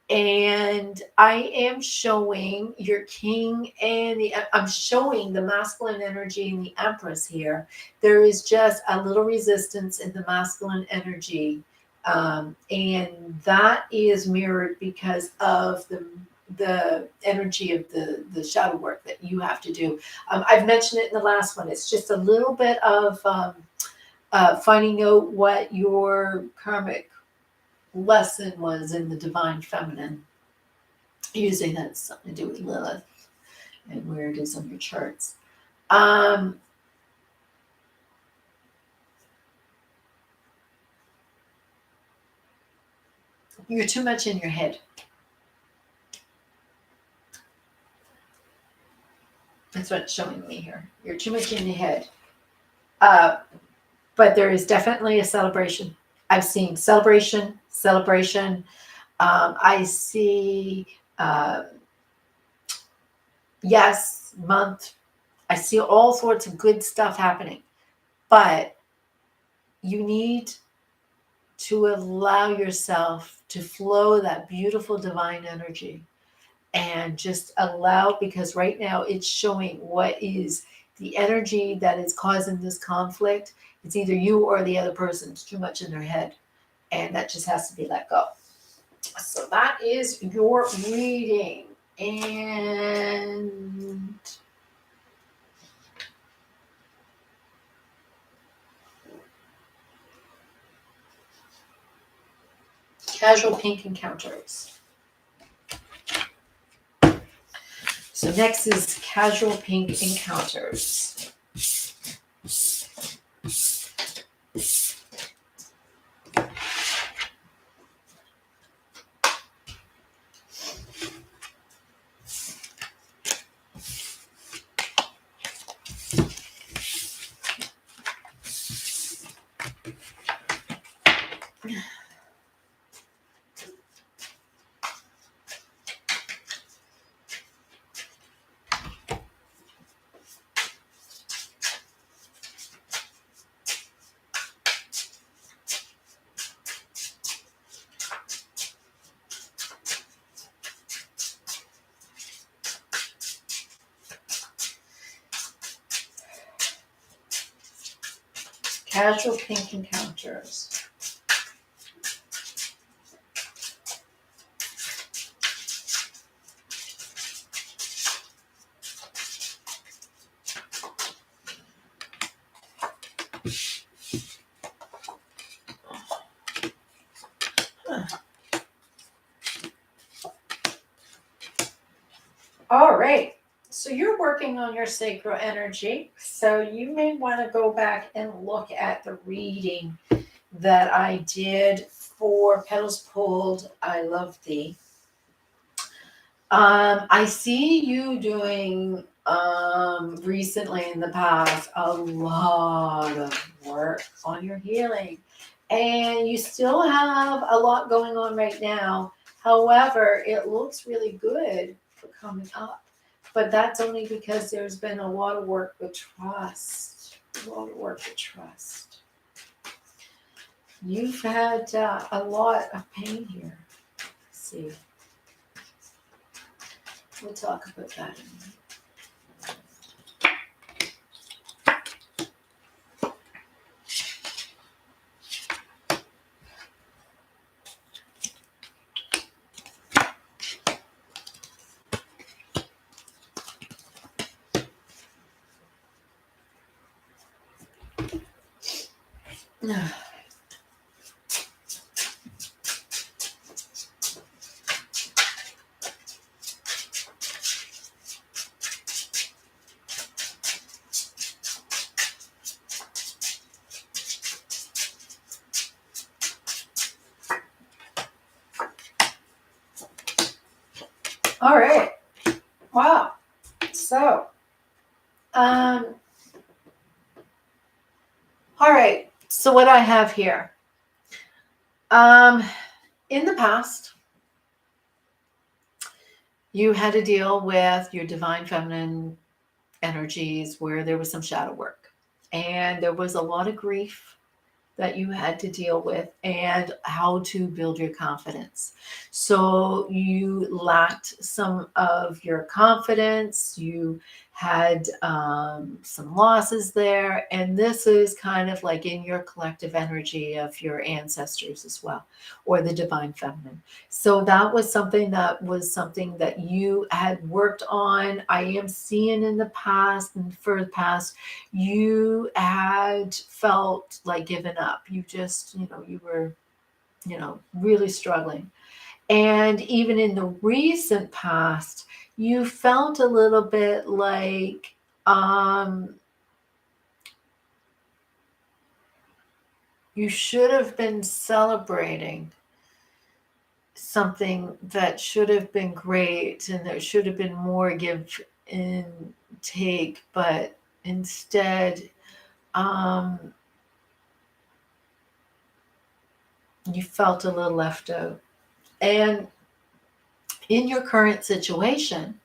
And I am showing your king and I'm showing the masculine energy and the Empress here. There is just a little resistance in the masculine energy. And that is mirrored because of the the energy of the shadow work that you have to do. I've mentioned it in the last one. It's just a little bit of finding out what your karmic lesson was in the divine feminine. Usually that's something to do with Lilith and where it is on your charts. You're too much in your head. That's what's showing me here. You're too much in your head. But there is definitely a celebration. I've seen celebration. I see, yes, month. I see all sorts of good stuff happening. But you need to allow yourself to flow that beautiful divine energy and just allow, because right now it's showing what is the energy that is causing this conflict. It's either you or the other person. It's too much in their head, and that just has to be let go. So that is your reading. And casual pink encounters. So next is casual pink encounters. Casual pink encounters. All right. So you're working on your sacral energy. So you may want to go back and look at the reading that I did for Petals Pulled I Love Thee. I see you doing recently in the past a lot of work on your healing, and you still have a lot going on right now. However, it looks really good for coming up, but that's only because there's been a lot of work with trust. You've had a lot of pain here. Let's see. We'll talk about that in a minute. All right. Wow. So, all right. So what I have here, in the past, you had to deal with your divine feminine energies where there was some shadow work, and there was a lot of grief that you had to deal with, and how to build your confidence. So you lacked some of your confidence. You had some losses there. And this is kind of like in your collective energy of your ancestors as well, or the divine feminine. So that was something that you had worked on. I am seeing in the past and for the past, you had felt like giving up. You just, you were, really struggling. And even in the recent past, you felt a little bit like you should have been celebrating something that should have been great, and there should have been more give and take, but instead, um, you felt a little left out. And in your current situation,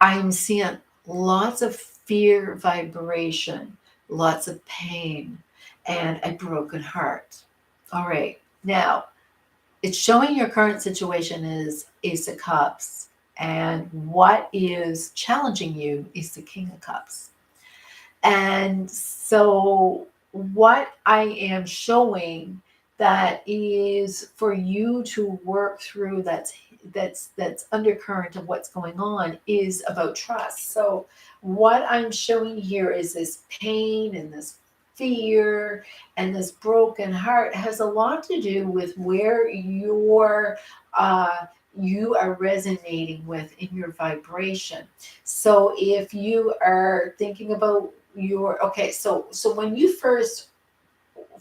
I'm seeing lots of fear vibration, lots of pain, and a broken heart. All right. Now, it's showing your current situation is Ace of Cups. And what is challenging you is the King of Cups. And so, what I am showing that is for you to work through that's undercurrent of what's going on is about trust. So what I'm showing here is this pain and this fear and this broken heart has a lot to do with where you are resonating with in your vibration. So if you are thinking about your okay, so when you first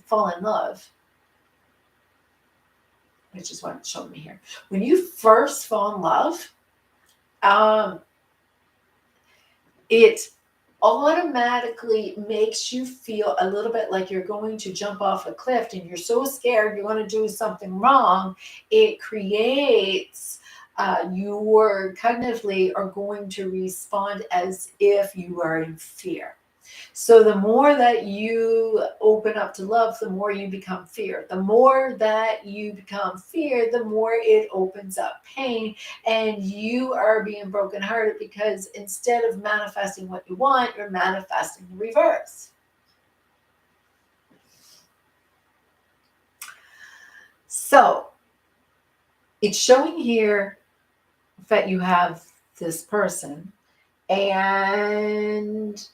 fall in love, which is what it's showing me here, when you first fall in love, um, it automatically makes you feel a little bit like you're going to jump off a cliff and you're so scared you're going to do something wrong. It creates you are cognitively are going to respond as if you are in fear. So the more that you open up to love, the more you become fear. The more that you become fear, the more it opens up pain. And you are being brokenhearted because instead of manifesting what you want, you're manifesting the reverse. So it's showing here that you have this person, and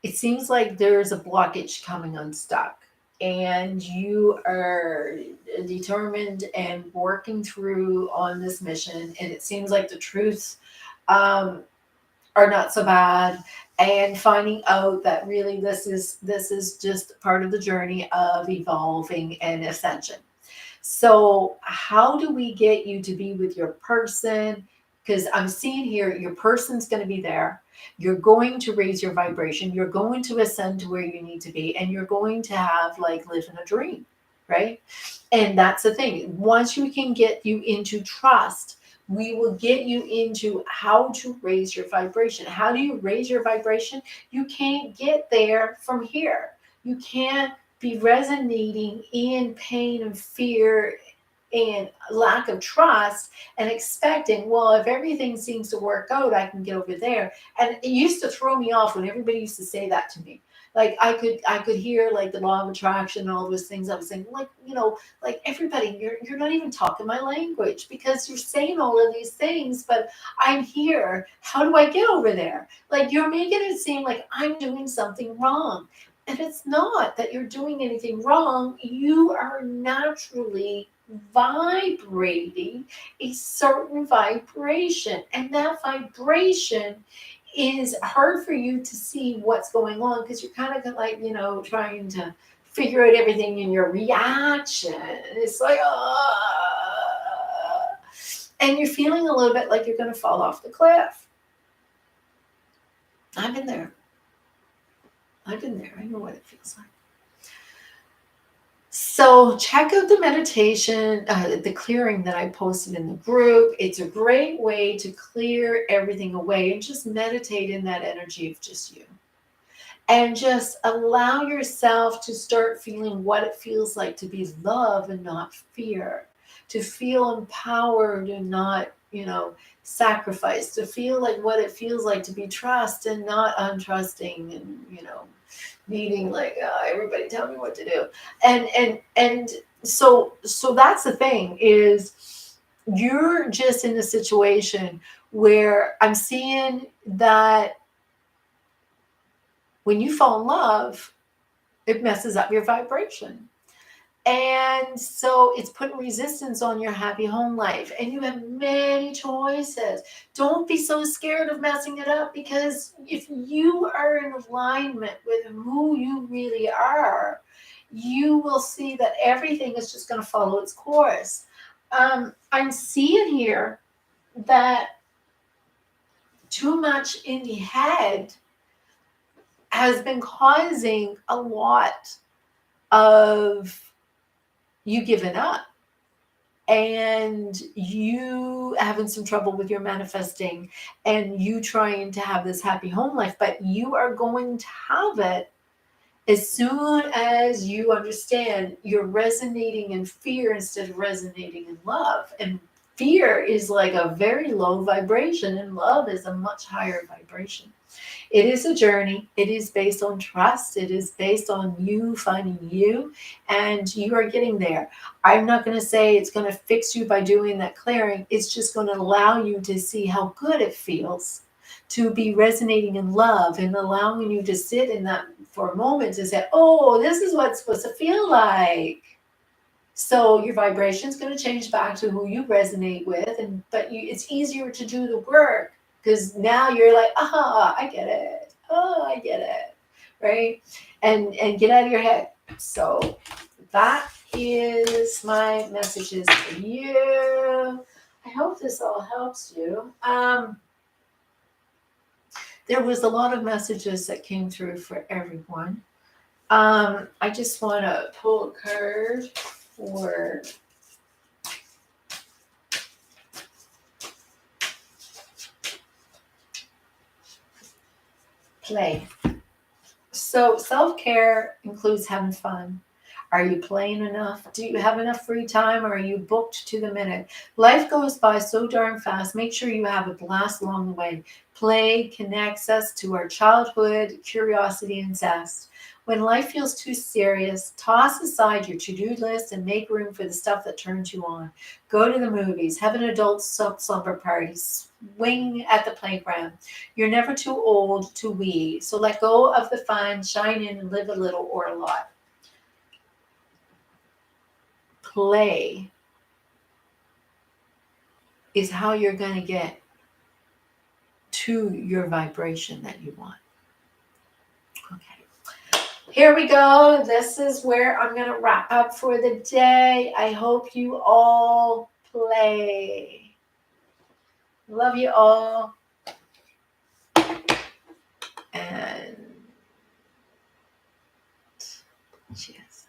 it seems like there's a blockage coming unstuck, and you are determined and working through on this mission, and it seems like the truths are not so bad, and finding out that really this is just part of the journey of evolving and ascension. So, how do we get you to be with your person? Because I'm seeing here your person's going to be there. You're going to raise your vibration. You're going to ascend to where you need to be. And you're going to have like living a dream, right? And that's the thing. Once we can get you into trust, we will get you into how to raise your vibration. How do you raise your vibration? You can't get there from here. You can't be resonating in pain and fear and lack of trust and expecting, well, if everything seems to work out, I can get over there. And it used to throw me off when everybody used to say that to me. Like I could hear like the law of attraction and all those things. I was saying, like, like everybody, you're not even talking my language because you're saying all of these things, but I'm here. How do I get over there? Like you're making it seem like I'm doing something wrong. And it's not that you're doing anything wrong. You are naturally vibrating a certain vibration. And that vibration is hard for you to see what's going on because you're kind of like, trying to figure out everything in your reaction. It's like, and you're feeling a little bit like you're going to fall off the cliff. I've been there. I know what it feels like. So check out the meditation, the clearing that I posted in the group. It's a great way to clear everything away and just meditate in that energy of just you. And just allow yourself to start feeling what it feels like to be love and not fear, to feel empowered and not sacrifice, to feel like what it feels like to be trust and not untrusting, and needing like, everybody tell me what to do. And so that's the thing, is you're just in a situation where I'm seeing that when you fall in love, it messes up your vibration. And so it's putting resistance on your happy home life. And you have many choices. Don't be so scared of messing it up, because if you are in alignment with who you really are, you will see that everything is just going to follow its course. I'm seeing here that too much in the head has been causing a lot of you giving up, and you having some trouble with your manifesting, and you trying to have this happy home life, but you are going to have it as soon as you understand you're resonating in fear instead of resonating in love. And fear is like a very low vibration, and love is a much higher vibration. It is a journey. It is based on trust. It is based on you finding you, and you are getting there. I'm not going to say it's going to fix you by doing that clearing. It's just going to allow you to see how good it feels to be resonating in love, and allowing you to sit in that for a moment to say, oh, this is what it's supposed to feel like. So your vibration is going to change back to who you resonate with, it's easier to do the work, because now you're like, I get it. Oh, I get it. Right? And get out of your head. So that is my messages for you. I hope this all helps you. There was a lot of messages that came through for everyone. I just want to pull a card for play. So self-care includes having fun. Are you playing enough? Do you have enough free time, or are you booked to the minute? Life goes by so darn fast. Make sure you have a blast along the way. Play connects us to our childhood, curiosity, and zest. When life feels too serious, toss aside your to-do list and make room for the stuff that turns you on. Go to the movies, have an adult slumber party, swing at the playground. You're never too old to wee, so let go of the fun, shine in, and live a little or a lot. Play is how you're going to get to your vibration that you want. Okay. Here we go. This is where I'm going to wrap up for the day. I hope you all play. Love you all. And cheers.